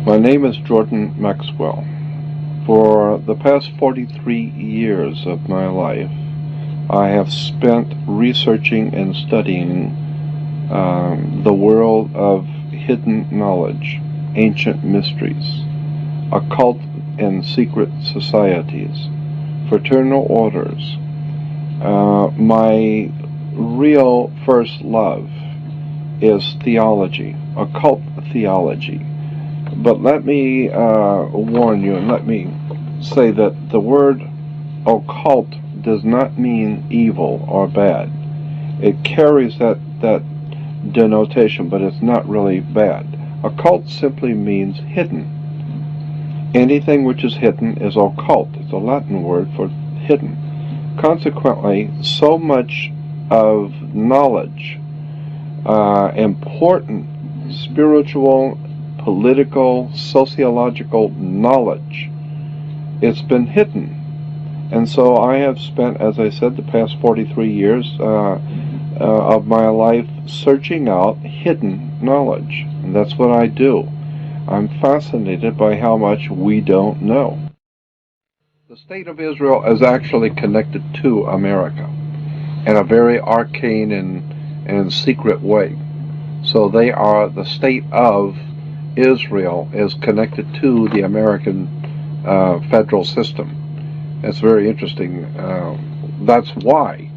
My name is Jordan Maxwell. For the past 43 years of my life, I have spent researching and studying the world of hidden knowledge, ancient mysteries, occult and secret societies, fraternal orders. My real first love is theology, occult theology. But let me warn you, and let me say that the word occult does not mean evil or bad. It carries that denotation, but it's not really bad. Occult simply means hidden. Anything which is hidden is occult. It's a Latin word for hidden. Consequently, so much of knowledge, important spiritual, political, sociological knowledge, it's been hidden. And so I have spent, as I said, the past 43 years of my life searching out hidden knowledge. And that's what I do. I'm fascinated by how much we don't know. The state of Israel is actually connected to America in a very arcane and secret way. So they are, the state of Israel is connected to the American federal system. It's very interesting. That's why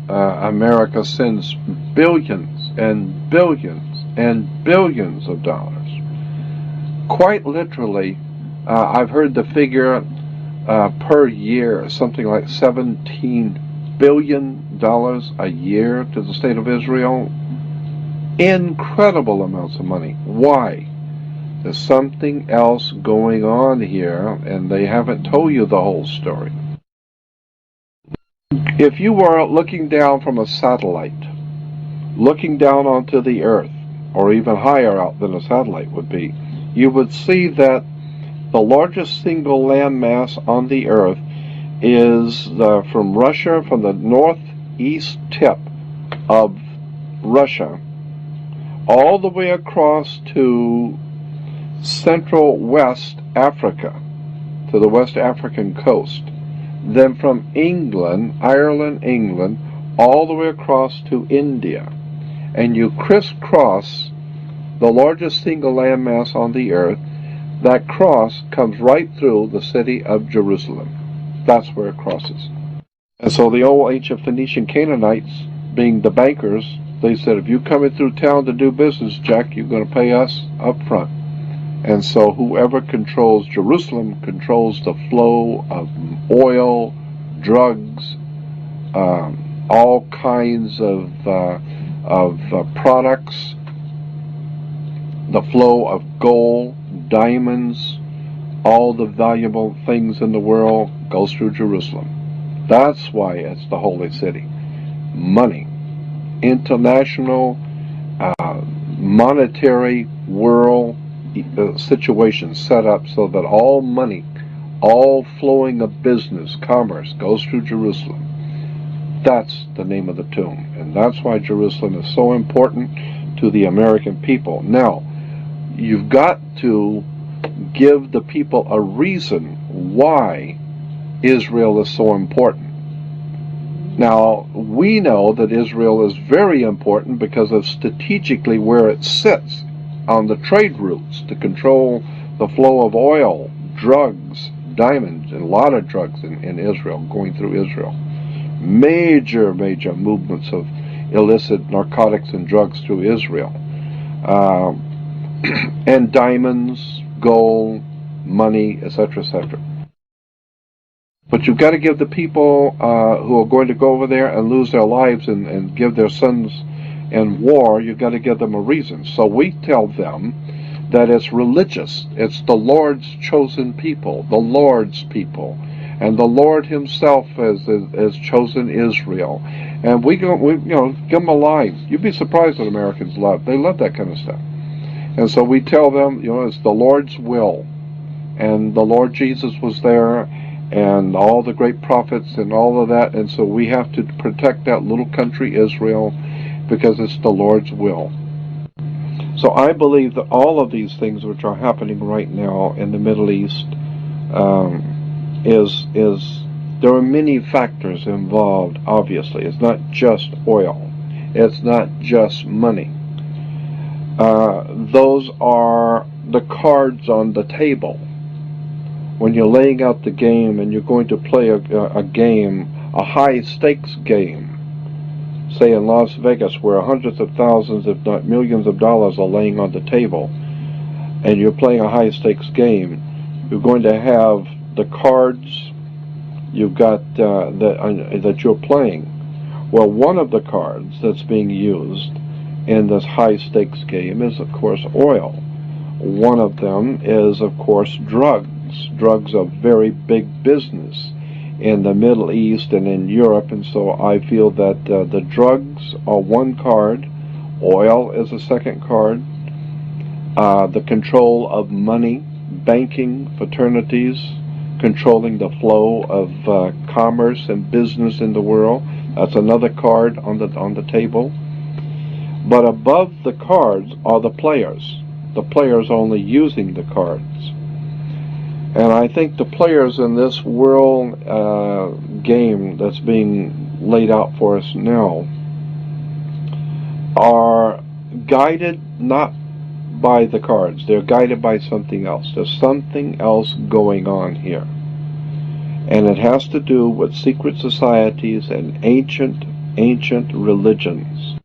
America sends billions and billions and billions of dollars. Quite literally, I've heard the figure per year, something like $17 billion a year to the state of Israel. Incredible amounts of money. Why? There's something else going on here, and they haven't told you the whole story. If you were looking down from a satellite, looking down onto the Earth, or even higher out than a satellite would be, you would see that the largest single landmass on the Earth is from Russia, from the northeast tip of Russia, all the way across to Central West Africa, to the West African coast. Then from England, England, all the way across to India. And you crisscross the largest single landmass on the earth. That cross comes right through the city of Jerusalem. That's where it crosses. And so the old ancient Phoenician Canaanites, being the bankers, they said, if you're coming through town to do business, Jack, you're going to pay us up front. And so whoever controls Jerusalem controls the flow of oil, drugs, all kinds of products, the flow of gold, diamonds, all the valuable things in the world goes through Jerusalem. That's why it's the holy city. Money, international, monetary world situation set up so that all money, all flowing of business, commerce goes through Jerusalem. That's the name of the tomb, and that's why Jerusalem is so important to the American people. Now, you've got to give the people a reason why Israel is so important. Now, we know that Israel is very important because of strategically where it sits on the trade routes to control the flow of oil, drugs, diamonds, and a lot of drugs in Israel, going through Israel. Major movements of illicit narcotics and drugs through Israel. And diamonds, gold, money, etc., etc. But you've got to give the people who are going to go over there and lose their lives and give their sons in war, you've got to give them a reason. So we tell them that it's religious. It's the Lord's chosen people, the Lord's people. And the Lord himself has chosen Israel. And we give them a line. You'd be surprised what Americans love. They love that kind of stuff. And so we tell them, it's the Lord's will. And the Lord Jesus was there, and all the great prophets and all of that. And so we have to protect that little country, Israel, because it's the Lord's will. So I believe that all of these things which are happening right now in the Middle East is there are many factors involved. Obviously, it's not just oil, it's not just money. Those are the cards on the table. When you're laying out the game and you're going to play a game, a high stakes game, say in Las Vegas, where hundreds of thousands, if not millions of dollars are laying on the table, and you're playing a high stakes game, you're going to have the cards you've got that you're playing. Well, one of the cards that's being used in this high stakes game is, of course, oil. One of them is, of course, drugs. Drugs are very big business in the Middle East and in Europe, and so I feel that the drugs are one card, oil is a second card, the control of money, banking, fraternities, controlling the flow of commerce and business in the world, that's another card on the table. But above the cards are the players only using the cards. And I think the players in this world game that's being laid out for us now are guided not by the cards. They're guided by something else. There's something else going on here. And it has to do with secret societies and ancient religions.